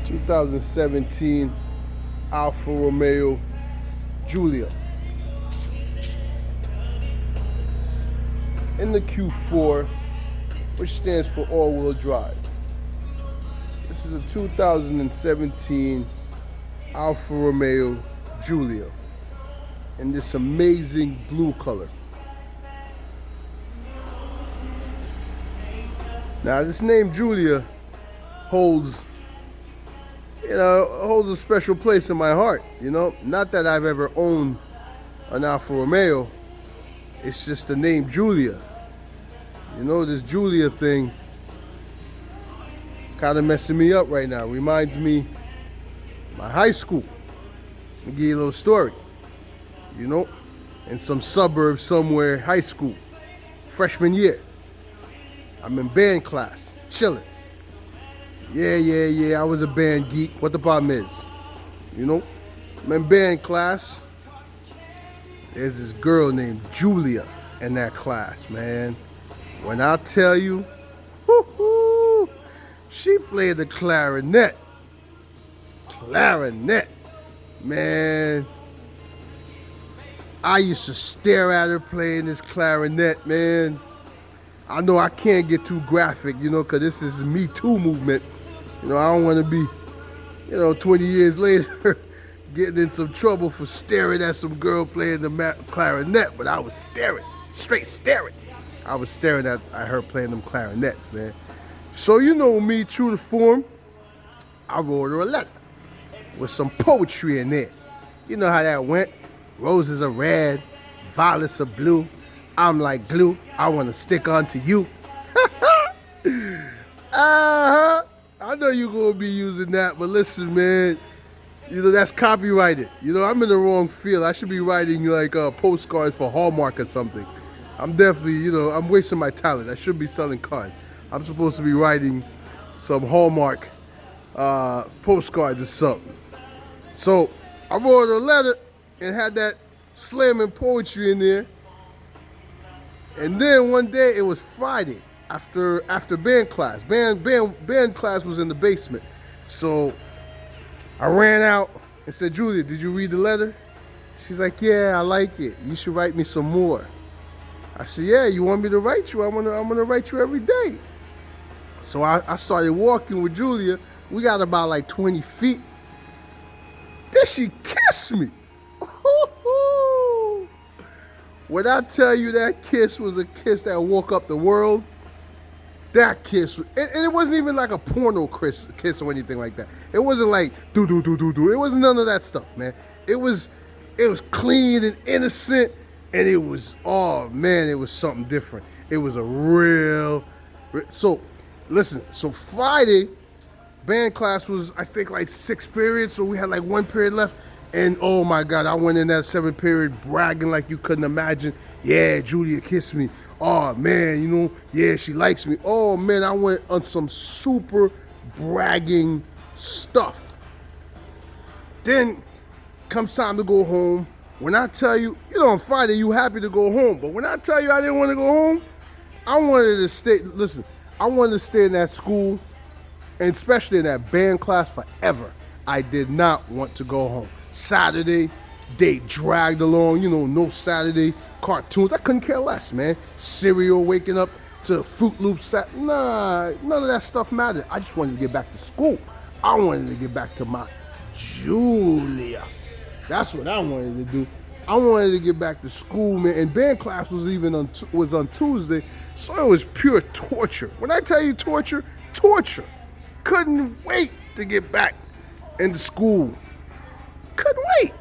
2017 Alfa Romeo Giulia in the Q4, which stands for all-wheel drive. This is a 2017 Alfa Romeo Giulia in this amazing blue color. Now, this name Giulia holds a special place in my heart. Not that I've ever owned an Alfa Romeo. It's just the name Giulia. This Giulia thing kind of messing me up right now. Reminds me of my high school. I'll give you a little story. In some suburb somewhere, high school, freshman year. I'm in band class, chilling. Yeah, I was a band geek. What the problem is? I'm in band class. There's this girl named Giulia in that class, man. When I tell you, she played the clarinet. Man. I used to stare at her playing this clarinet, man. I know I can't get too graphic, because this is Me Too movement. I don't want to be, 20 years later, getting in some trouble for staring at some girl playing the clarinet, but I was staring, straight staring. I was staring at her playing them clarinets, man. So me, true to form, I wrote her a letter with some poetry in there. You know how that went. Roses are red, violets are blue. I'm like glue, I want to stick onto you. I know you're going to be using that, but listen, man, that's copyrighted. I'm in the wrong field. I should be writing like postcards for Hallmark or something. I'm definitely, I'm wasting my talent. I should be selling cards. I'm supposed to be writing some Hallmark postcards or something. So I wrote her a letter and had that slamming poetry in there. And then one day, it was Friday after band class. Band class was in the basement. So I ran out and said, Giulia, did you read the letter? She's like, yeah, I like it. You should write me some more. I said, yeah, you want me to write you? I'm gonna write you every day. So I started walking with Giulia. We got about like 20 feet. Then she kissed me. When I tell you that kiss was a kiss that woke up the world, that kiss, and it wasn't even like a porno kiss or anything like that. It wasn't like do. It wasn't none of that stuff, man. It was clean and innocent, and it was, oh man, it was something different. It was a real. So, listen. So Friday, band class was I think like 6 periods, so we had like 1 period left. And oh my God, I went in that 7th period bragging like you couldn't imagine. Yeah, Giulia kissed me. Oh man, yeah, she likes me. Oh man, I went on some super bragging stuff. Then comes time to go home. When I tell you, on Friday you happy to go home. But when I tell you I didn't want to go home, I wanted to stay, listen, I wanted to stay in that school, and especially in that band class forever. I did not want to go home. Saturday, they dragged along, no Saturday cartoons. I couldn't care less, man. Cereal, waking up to Fruit Loops. Nah, none of that stuff mattered. I just wanted to get back to school. I wanted to get back to my Giulia. That's what I wanted to do. I wanted to get back to school, man. And band class was even on Tuesday, so it was pure torture. When I tell you torture, couldn't wait to get back into school. Couldn't wait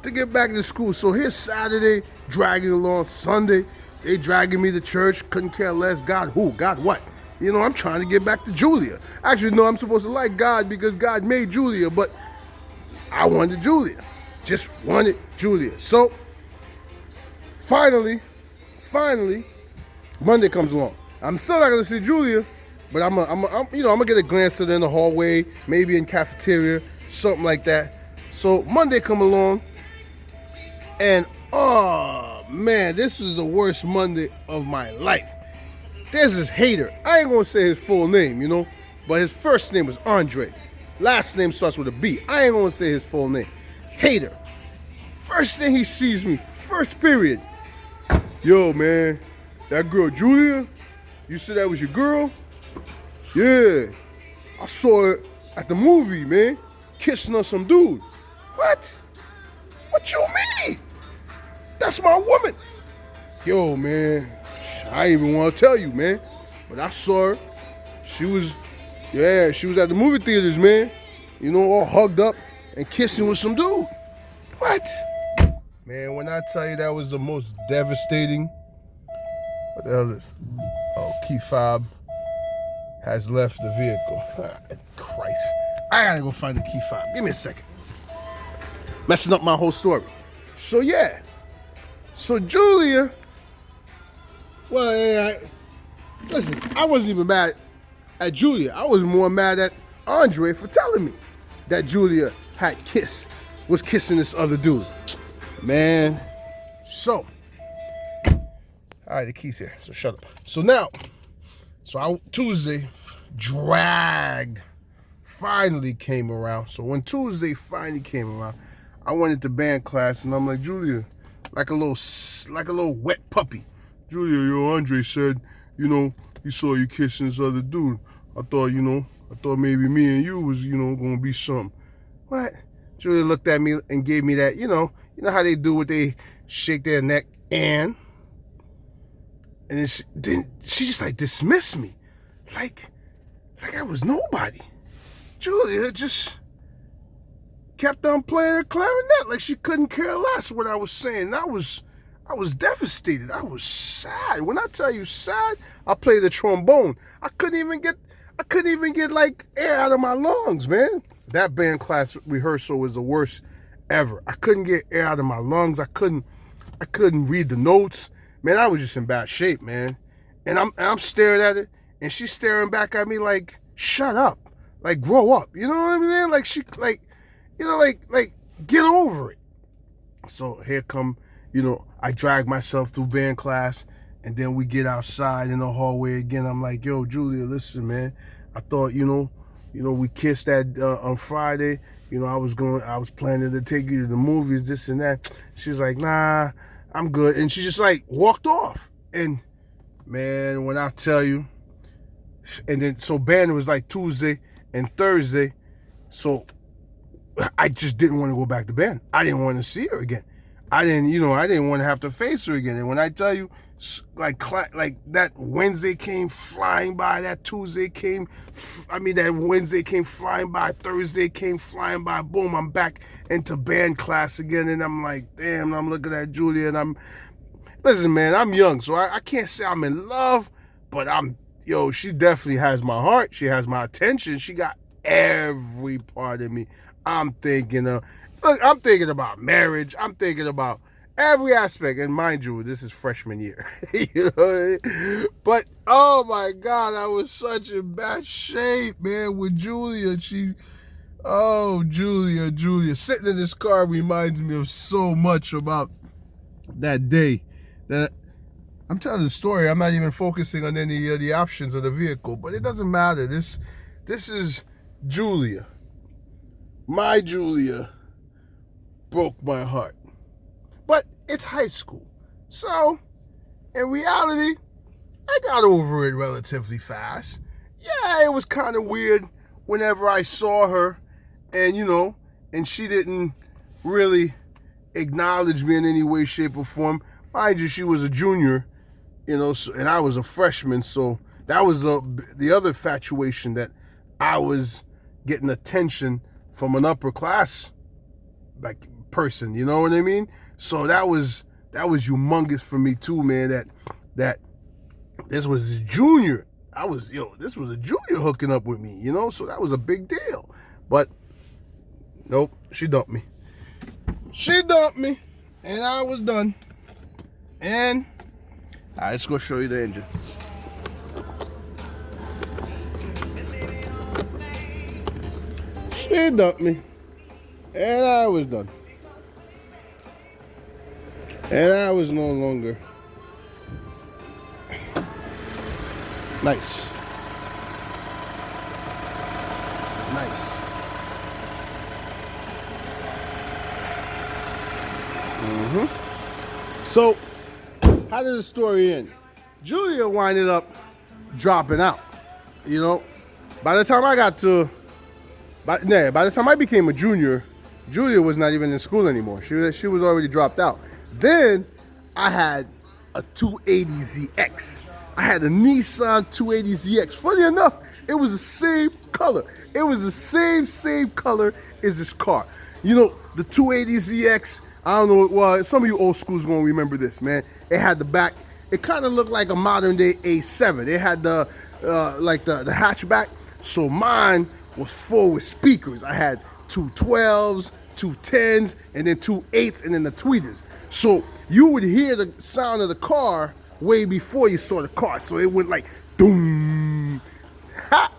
to get back to school. So here's Saturday, dragging along. Sunday, they dragging me to church. Couldn't care less. God who? God what? I'm trying to get back to Giulia. Actually, no, I'm supposed to like God because God made Giulia, but I wanted Giulia. Just wanted Giulia. So finally, Monday comes along. I'm still not gonna see Giulia, but I'm gonna get a glance at her in the hallway, maybe in cafeteria, something like that. So Monday come along, and oh man, this is the worst Monday of my life. There's this hater. I ain't gonna say his full name, but his first name was Andre. Last name starts with a B. I ain't gonna say his full name. Hater. First thing he sees me, first period. Yo, man, that girl Julia, you said that was your girl? Yeah, I saw it at the movie, man, kissing on some dude. What? What you mean? That's my woman. Yo, man, I ain't even want to tell you, man, but I saw her. She was at the movie theaters, man. You know, all hugged up and kissing with some dude. What? Man, when I tell you that was the most devastating. What the hell is this? Oh, key fob has left the vehicle. Christ. I gotta go find the key fob. Give me a second. Messing up my whole story. So yeah. So Julia, well, listen, I wasn't even mad at Julia. I was more mad at Andre for telling me that Julia was kissing this other dude. Man, so, all right, the key's here, so shut up. So now, Tuesday, drag finally came around. So when Tuesday finally came around, I went into band class and I'm like, Julia, like a little wet puppy. Julia, yo, Andre said, you know, he saw you kissing this other dude. I thought maybe me and you was, gonna be something. What? Julia looked at me and gave me that, you know how they do what they shake their neck and then she just like dismissed me. Like I was nobody. Julia just kept on playing her clarinet like she couldn't care less what I was saying. I was devastated. I was sad. When I tell you sad, I played the trombone. I couldn't even get like air out of my lungs, man. That band class rehearsal was the worst ever. I couldn't get air out of my lungs. I couldn't read the notes. Man, I was just in bad shape, man. And I'm staring at it, and she's staring back at me like, shut up. Like, grow up. You know what I mean? Like, she, like, get over it. So here come, I drag myself through band class, and then we get outside in the hallway again. I'm like, yo, Julia, listen, man. I thought, we kissed on Friday. I was planning to take you to the movies, this and that. She was like, nah, I'm good. And she just like walked off. And man, when I tell you, and then so band was like Tuesday and Thursday. So I just didn't want to go back to band. I didn't want to see her again. I didn't want to have to face her again. And when I tell you, like that Wednesday came flying by, that Wednesday came flying by, Thursday came flying by, boom, I'm back into band class again, and I'm like, damn, I'm looking at Julia, and listen, man, I'm young, so I can't say I'm in love, but she definitely has my heart, she has my attention, she got every part of me. I'm thinking about marriage, I'm thinking about every aspect, and mind you, this is freshman year. But oh my God, I was such in bad shape, man, with Julia. Julia. Sitting in this car reminds me of so much about that day. That I'm telling the story. I'm not even focusing on any of the options of the vehicle, but it doesn't matter. This is Julia. My Julia broke my heart. But it's high school. So, in reality, I got over it relatively fast. Yeah, it was kind of weird whenever I saw her and, and she didn't really acknowledge me in any way, shape, or form. Mind you, she was a junior, so, and I was a freshman. So that was the other infatuation, that I was getting attention from an upper class person, you know what I mean? So that was humongous for me too, man. That this was a junior. This was a junior hooking up with me, So that was a big deal. But nope, she dumped me. And I was done. And all right, let's go show you the engine. She dumped me. And I was done. And I was no longer nice. So, how did the story end? Julia winded up dropping out. You know, by the time I got to, by the time I became a junior, Julia was not even in school anymore. She was already dropped out. Then I had a 280ZX. I had a Nissan 280ZX. Funny enough, it was the same color. It was the same color as this car. You know, the 280ZX, I don't know, well, some of you old schools gonna remember this, man. It had the back, it kind of looked like a modern day A7. It had the, like the hatchback. So mine was full with speakers. I had two 12s, two 10s, and then two 8s, and then the tweeters. So you would hear the sound of the car way before you saw the car. So it went like doom, ha,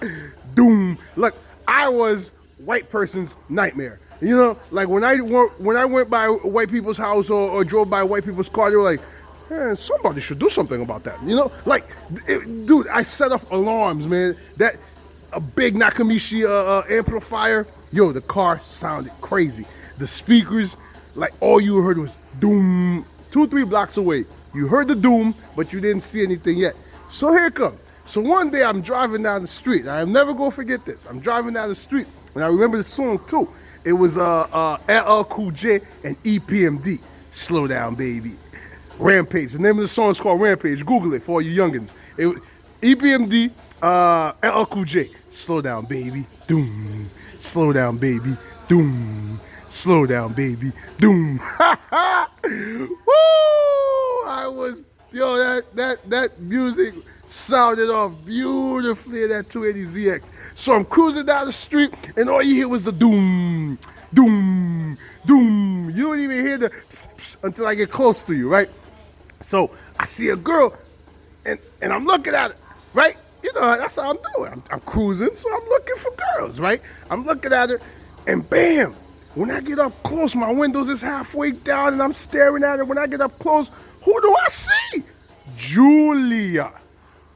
doom. Look, I was white person's nightmare. You know, like when I went by white people's house or drove by white people's car, they were like, man, somebody should do something about that. You know, like, dude, I set off alarms, man. That a big Nakamichi amplifier, yo, the car sounded crazy. The speakers, like all you heard was doom. 2-3 blocks away, you heard the doom, but you didn't see anything yet. So here it comes. So one day I'm driving down the street. I'm never gonna forget this. I'm driving down the street, and I remember the song too. It was LL Cool J and EPMD. Slow Down Baby. Rampage. The name of the song is called Rampage. Google it for all you youngins. It was EPMD, LL Cool J. Slow down, baby. Doom. Slow down, baby. Doom. Slow down, baby. Doom. Woo! I was, yo, that music sounded off beautifully in that 280ZX. So I'm cruising down the street, and all you hear was the doom, doom, doom. You don't even hear the until I get close to you, right? So I see a girl, and I'm looking at her, right? You know, that's how I'm doing. I'm cruising, so I'm looking for girls, right? I'm looking at her, and bam, when I get up close, my windows is halfway down, and I'm staring at her. When I get up close, who do I see? Julia,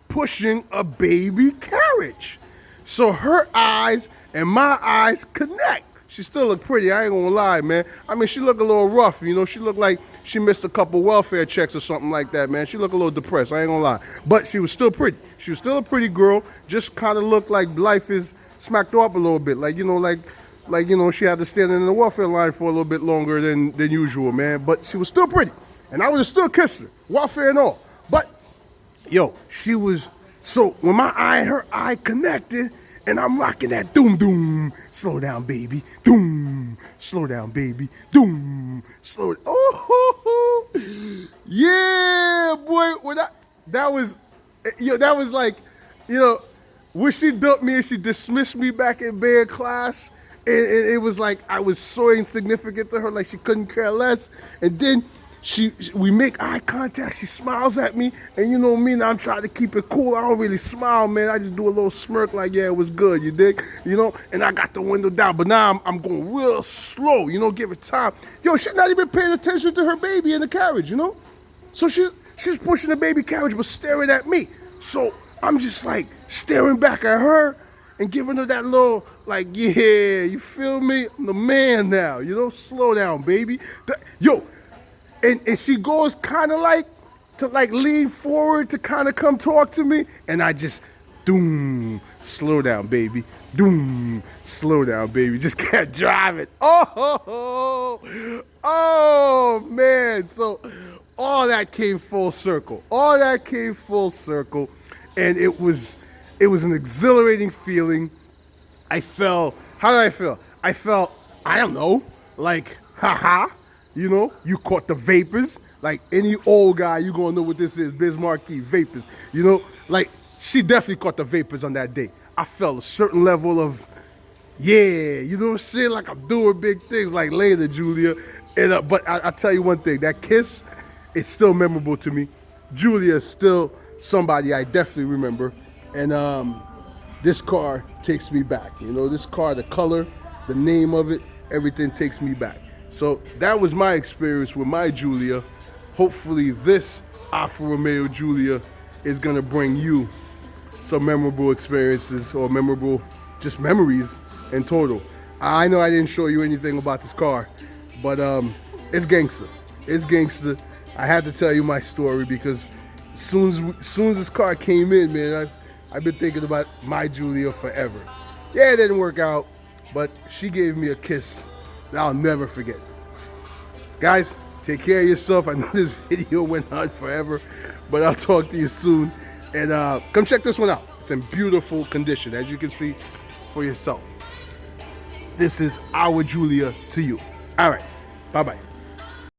pushing a baby carriage. So her eyes and my eyes connect. She still look pretty, I ain't gonna lie, man. I mean, she look a little rough, you know. She looked like she missed a couple welfare checks or something like that, man. She looked a little depressed, I ain't gonna lie. But she was still pretty. She was still a pretty girl, just kind of looked like life is smacked her up a little bit. Like, you know, like you know, she had to stand in the welfare line for a little bit longer than usual, man. But she was still pretty. And I would have still kissed her, welfare and all. But, yo, she was, so when my eye and her eye connected, and I'm rocking that doom doom, slow down baby, doom, slow down baby, doom, slow, oh, yeah, boy, when that was like, you know, when she dumped me and she dismissed me back in band class, and it was like I was so insignificant to her, like she couldn't care less, and then we make eye contact, she smiles at me, and you know me, now I'm trying to keep it cool. I don't really smile, man. I just do a little smirk like, yeah, it was good, you dig? You know, and I got the window down, but now I'm going real slow, you know, give it time. Yo, she's not even paying attention to her baby in the carriage, you know? So she's pushing the baby carriage, but staring at me. So I'm just like staring back at her and giving her that little, like, yeah, you feel me? I'm the man now, you know? Slow down, baby. Yo, and she goes kind of like to like lean forward to kind of come talk to me, and I just doom, slow down, baby, doom, slow down, baby, just kept driving. Oh man, so all that came full circle, and it was an exhilarating feeling. I felt, how did I feel? I felt, I don't know, like, haha. You know, you caught the vapors. Like any old guy, you gonna know what this is, Bismarcky, vapors. You know, like she definitely caught the vapors on that day. I felt a certain level of, yeah, you know what I'm saying? Like I'm doing big things like later, Julia. And, but I tell you one thing, that kiss, it's still memorable to me. Julia is still somebody I definitely remember. And this car takes me back. You know, this car, the color, the name of it, everything takes me back. So that was my experience with my Julia. Hopefully this Alfa Romeo Giulia is gonna bring you some memorable experiences or memorable just memories in total. I know I didn't show you anything about this car, but it's gangster. It's gangster. I had to tell you my story because soon as this car came in, man, I've been thinking about my Julia forever. Yeah, it didn't work out, but she gave me a kiss that I'll never forget. Guys, take care of yourself. I know this video went on forever, but I'll talk to you soon. And come check this one out. It's in beautiful condition, as you can see for yourself. This is our Julia to you. All right, bye-bye.